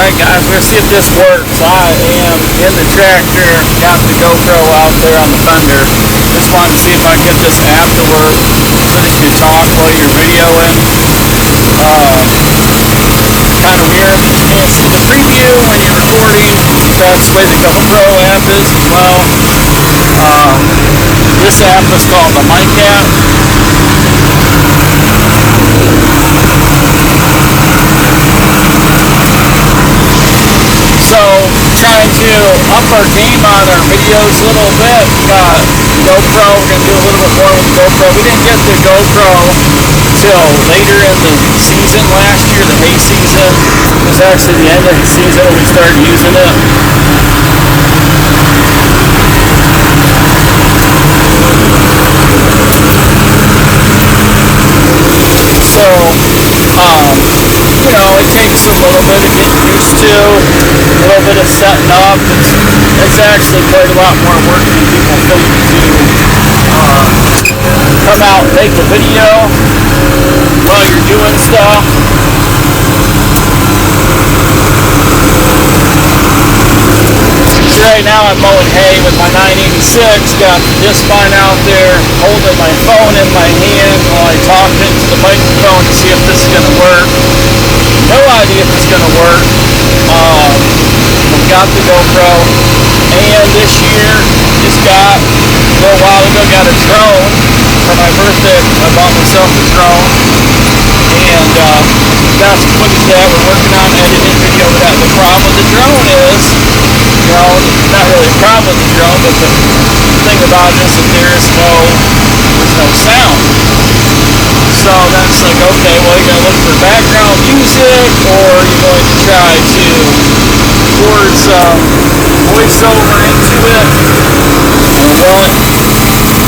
Alright guys, we're going to see if this works. I am in the tractor, got the GoPro out there on the fender. Just wanted to see if I can get this app to work so that you can talk while you're videoing. Kind of weird that you can't see the preview when you're recording. That's the way the GoPro app is as well. This app is called the Mic app. So, trying to up our game on our videos a little bit. Got GoPro, we're going to do a little bit more with GoPro. We didn't get the GoPro till later in the season last year, the hay season. It was actually the end of the season when we started using it. So, you know, it takes a little bit of getting used to, a little bit of setting up. It's actually quite a lot more work than people think to come out and make a video while you're doing stuff. Right now I'm mowing hay with my 986, got the disc line out there, holding my phone in my hand while I talk into the microphone to see if this is going to work. No idea if it's going to work. We got the GoPro, and this year just got, a little while ago, got a drone for my birthday. I bought myself a drone, and got some footage that we're working on editing video with that. The problem with the drone is, you know, not really a problem with the drone, but the thing about it is that there's no sound. So that's like, okay, well, you're going to look for background music, or you're going to try to record some voiceover into it. Well,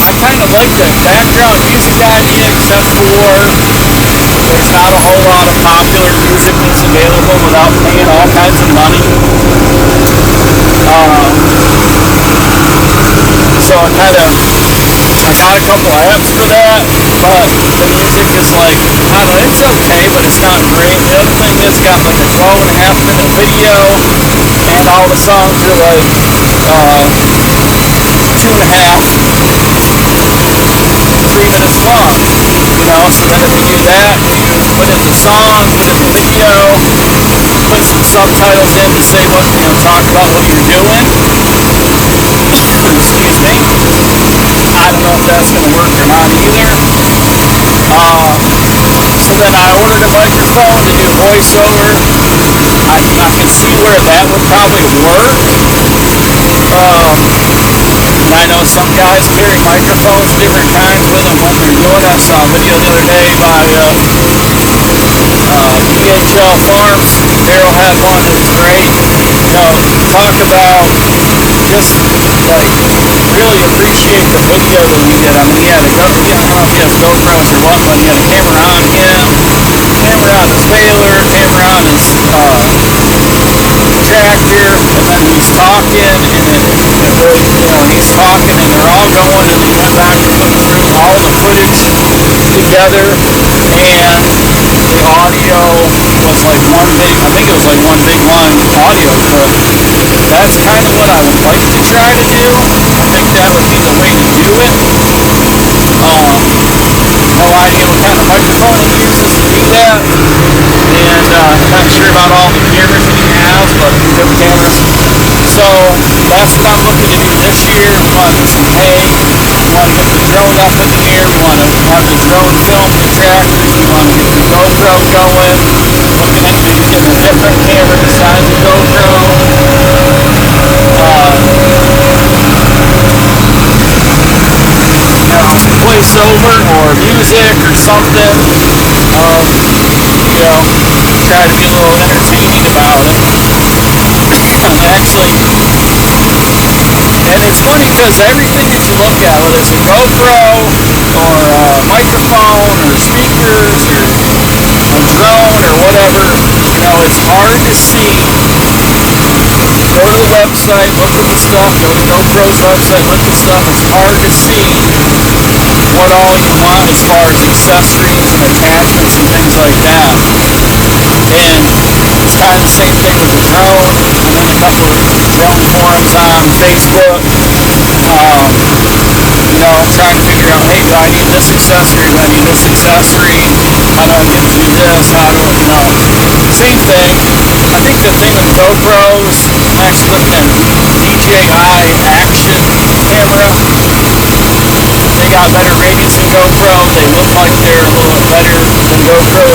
I kind of like the background music idea, except for there's not a whole lot of popular music that's available without paying all kinds of money. So I got a couple of apps for that, but the music is like, I don't know, it's okay, but it's not great. The other thing is, got like a 12.5-minute video, and all the songs are like 2.5, 3 minutes long, you know. So then if you do that, you put in the song, put in the video, put some subtitles in to say what, you know, talk about what you're doing. Excuse me. I don't know if that's going to work or not either. So then I ordered a microphone to do voiceover. I can see where that would probably work. And I know some guys carry microphones, different kinds with them when they're doing it. I saw a video the other day by DHL Farms. Daryl had one that was great. You know, talk about just like really appreciate the video that he did. I mean, he had I don't know if he has GoPros or what, but he had a camera on him, camera on his baler, camera on his tractor, and then he's talking, and he's talking, and they're all going, and then he went back to putting through all the footage together, and the audio was like one big, I think it was like one big long audio clip. That's kind of what I would like to try to do. I think that would be the way to do it. No idea what kind of microphone he uses to do that, and I'm not sure about all the cameras that he has, but good cameras. So that's what I'm looking to do this year. We want to do some hay. We want to get the drone up in the air. We want to have the drone film the tractor. We want to get the GoPro going. Looking at maybe getting a different camera besides the GoPro. Just voiceover or music or something. You know, try to be a little entertaining about it. Actually, and it's funny because everything that you look at, whether it's a GoPro or a microphone or speakers or a drone or whatever, you know, it's hard to see. Go to the website, look at the stuff, go to GoPro's website, look at stuff. It's hard to see what all you want as far as accessories and attachments and things like that. And it's kind of same thing with the drone. I'm in a couple drone forums on Facebook. You know, I'm trying to figure out, hey, do I need this accessory? Do I need this accessory? How do I get to do this? How do I, you know, same thing. I think the thing with GoPros, actually, and DJI action camera, they got better ratings than GoPro. They look like they're a little bit better than GoPro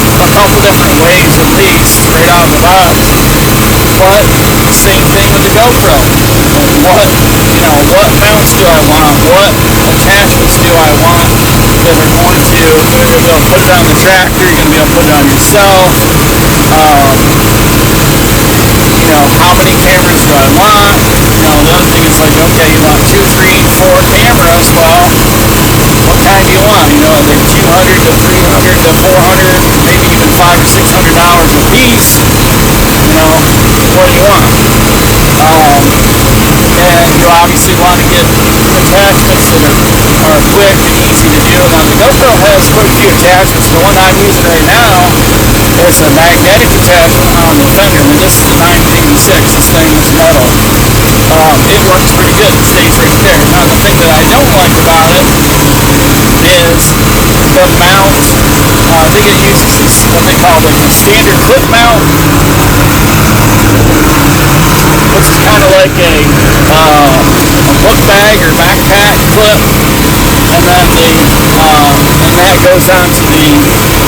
in a couple different ways, at least, right out of the box. But same thing with the GoPro. What mounts do I want? What attachments do I want that are going to, you're going to be able to put it on the tractor, you're going to be able to put it on yourself. You know, how many cameras do I want? You know, the other thing is like, okay, you want 2, 3, 4 cameras. Well, what kind do you want? You know, are they $200 to $300 to $400, maybe even $500 or $600 a piece? You know, what do you want? And you obviously want to get attachments that are quick and easy to do. Now the GoPro has quite a few attachments. The one I'm using right now is a magnetic attachment on the fender. I mean, this is a 986. This thing is metal. It works pretty good. It stays right there. Now the thing that I don't like about it is the mount. I think it uses this, what they call like a standard clip mount, which is kind of like a book bag or backpack clip, and then and that goes onto the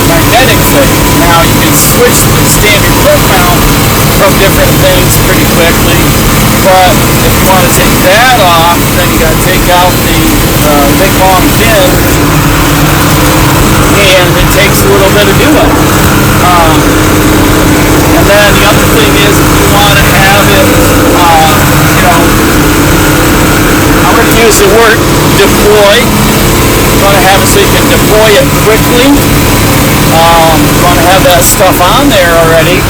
magnetic thing. Now you can switch the standard clip mount from different things pretty quickly, but if you want to take that off, then you got to take out the big long pin, and it takes a little bit of doing. And then the other thing is, if you want to have it, you know, I'm going to use the word deploy. You want to have it so you can deploy it quickly. You want to have that stuff on there already.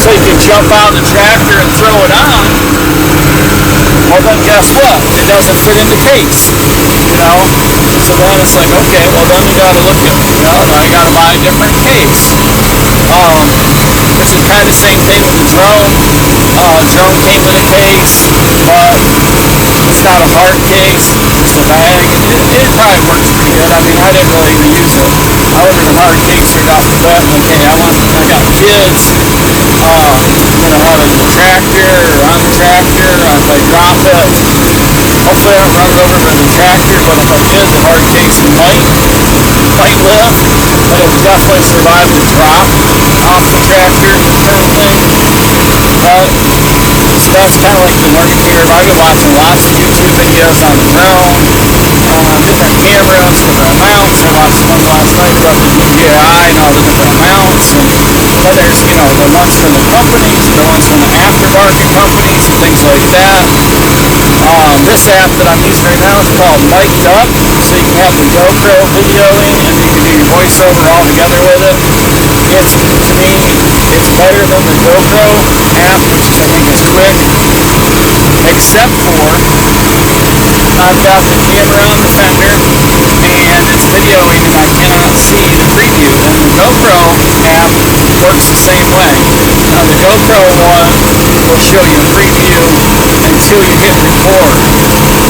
So you can jump out of the tractor and throw it on. Well, then guess what? It doesn't fit in the case. You know? So then it's like, okay, well then you gotta look at, you know, I gotta buy a different case. This is kind of the same thing with the drone. Drone came with a case, but it's not a hard case. It's the bag. It probably works pretty good. I mean, I didn't really even use it. I ordered a hard case right off the bat. Okay, I got kids, you know, out of the tractor or on the tractor. If I drop it, hopefully I don't run it over by the tractor, but if I did, the hard case might lift, but it would definitely survive the drop off the tractor kind of thing. But so that's kind of like the learning curve. I've been watching lots of YouTube videos on the drone, different cameras, different mounts. I watched one last night about the DJI and all the different mounts, and then there's, you know, the ones from the companies, the ones from the aftermarket companies, and things like that. This app that I'm using right now is called Mic'd Up, so you can have the GoPro videoing and you can do your voiceover all together with it. It's, to me, it's better than the GoPro app, which I think is quick, except for I've got the camera on the fender and it's videoing and I cannot see the preview, and the GoPro app works the same way. Now the GoPro one will show you a preview until you hit record,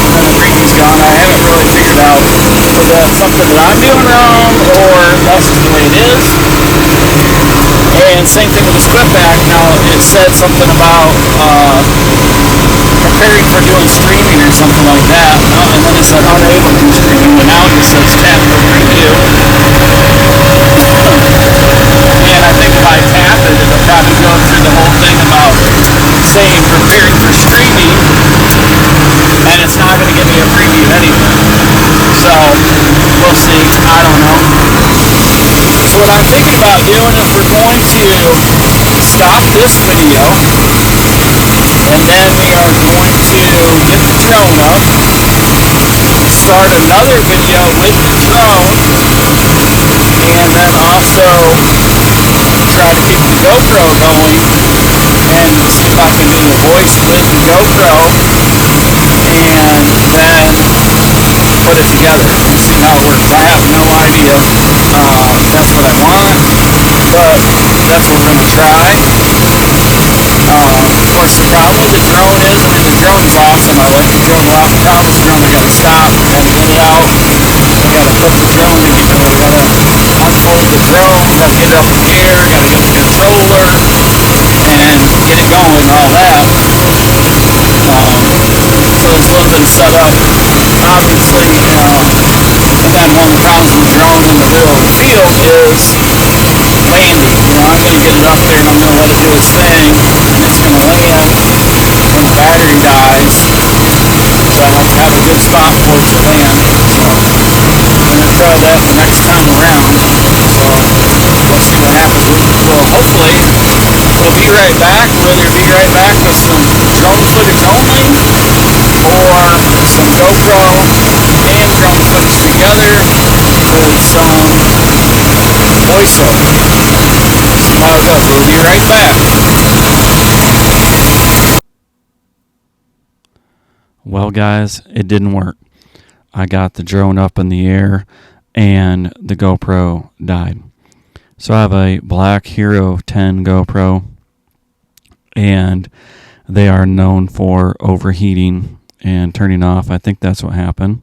and then the preview's gone. I haven't really figured out whether that's something that I'm doing wrong or that's just the way it is. And same thing with this clip back. Now it said something about preparing for doing streaming or something like that, and then it said unable to streaming, but now it just says tap for preview. And I think if I tap it, it'll probably go through the whole thing about saying preparing for streaming, and it's not going to give me a preview anyway. So we'll see. I don't know. So what I'm thinking about doing is we're going to stop this video, and then we are going to get the drone up, start another video with the drone, and then also try to keep the GoPro going and see if I can do the voice with the GoPro and then put it together and see how it works. I have no idea. That's what I that's what we're going to try. Of course, the problem with the drone is, I mean, the drone's awesome. I like the drone a lot. The problem with the drone, we got to stop, we got to let it out, we got to put the drone in, we got to unfold the drone, got to get it up in the air, got to get the controller, and get it going and all that. So it's a little bit of setup, obviously, and then one of the problems with the drone in the middle of the field is landing. I'm going to get it up there and I'm going to let it do its thing, and it's going to land when the battery dies. So I don't have a good spot for it to land. So I'm going to try that the next time around. So we'll see what happens. Well, hopefully we'll be right back. We'll either be right back with some drone footage only, or some GoPro and drone footage together with some voiceover. See how it goes. We'll be right back. Well, guys, it didn't work. I got the drone up in the air and the GoPro died. So I have a Black Hero 10 GoPro, and they are known for overheating and turning off. I think that's what happened.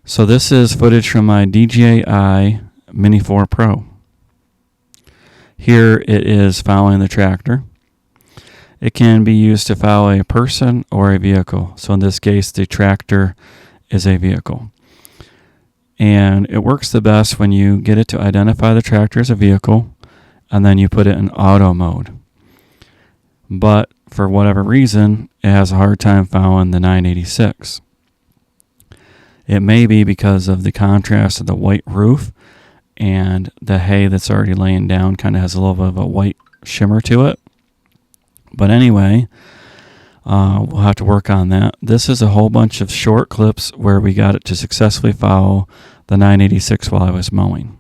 So this is footage from my DJI Mini 4 Pro. Here it is following the tractor. It can be used to follow a person or a vehicle. So in this case, the tractor is a vehicle. And it works the best when you get it to identify the tractor as a vehicle, and then you put it in auto mode. But for whatever reason, it has a hard time following the 986. It may be because of the contrast of the white roof, and the hay that's already laying down kind of has a little bit of a white shimmer to it. But anyway, we'll have to work on that. This is a whole bunch of short clips where we got it to successfully follow the 986 while I was mowing.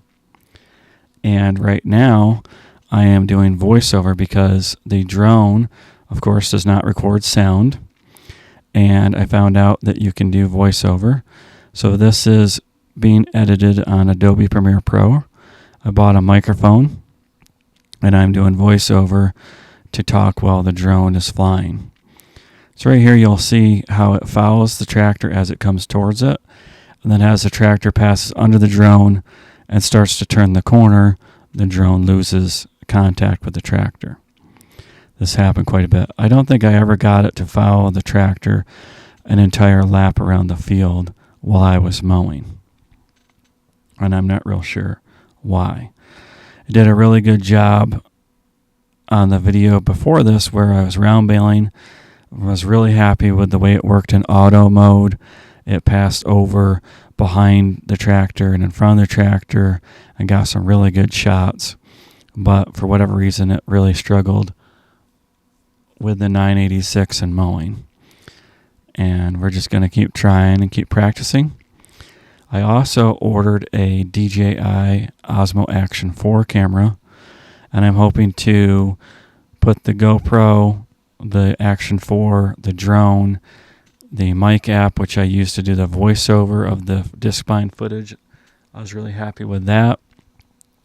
And right now, I am doing voiceover because the drone, of course, does not record sound. And I found out that you can do voiceover. So this is being edited on Adobe Premiere Pro. I bought a microphone, and I'm doing voiceover to talk while the drone is flying. So right here you'll see how it follows the tractor as it comes towards it, and then as the tractor passes under the drone and starts to turn the corner, the drone loses contact with the tractor. This happened quite a bit. I don't think I ever got it to follow the tractor an entire lap around the field while I was mowing, and I'm not real sure why. It did a really good job on the video before this where I was round baling. I was really happy with the way it worked in auto mode. It passed over behind the tractor and in front of the tractor and got some really good shots. But for whatever reason, it really struggled with the 986 and mowing. And we're just going to keep trying and keep practicing. I also ordered a DJI Osmo Action 4 camera, and I'm hoping to put the GoPro, the Action 4, the drone, the mic app, which I used to do the voiceover of the disc bind footage. I was really happy with that.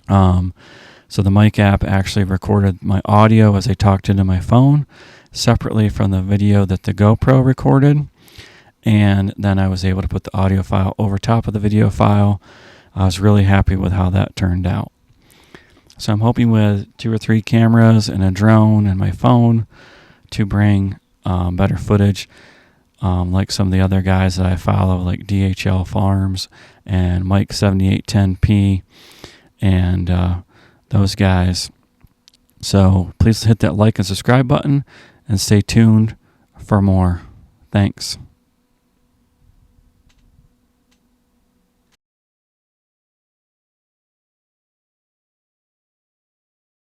So the mic app actually recorded my audio as I talked into my phone separately from the video that the GoPro recorded. And then I was able to put the audio file over top of the video file. I was really happy with how that turned out. So I'm hoping with 2 or 3 cameras and a drone and my phone to bring better footage, like some of the other guys that I follow, like DHL Farms and Mike 7810P and those guys. So please hit that like and subscribe button and stay tuned for more. Thanks.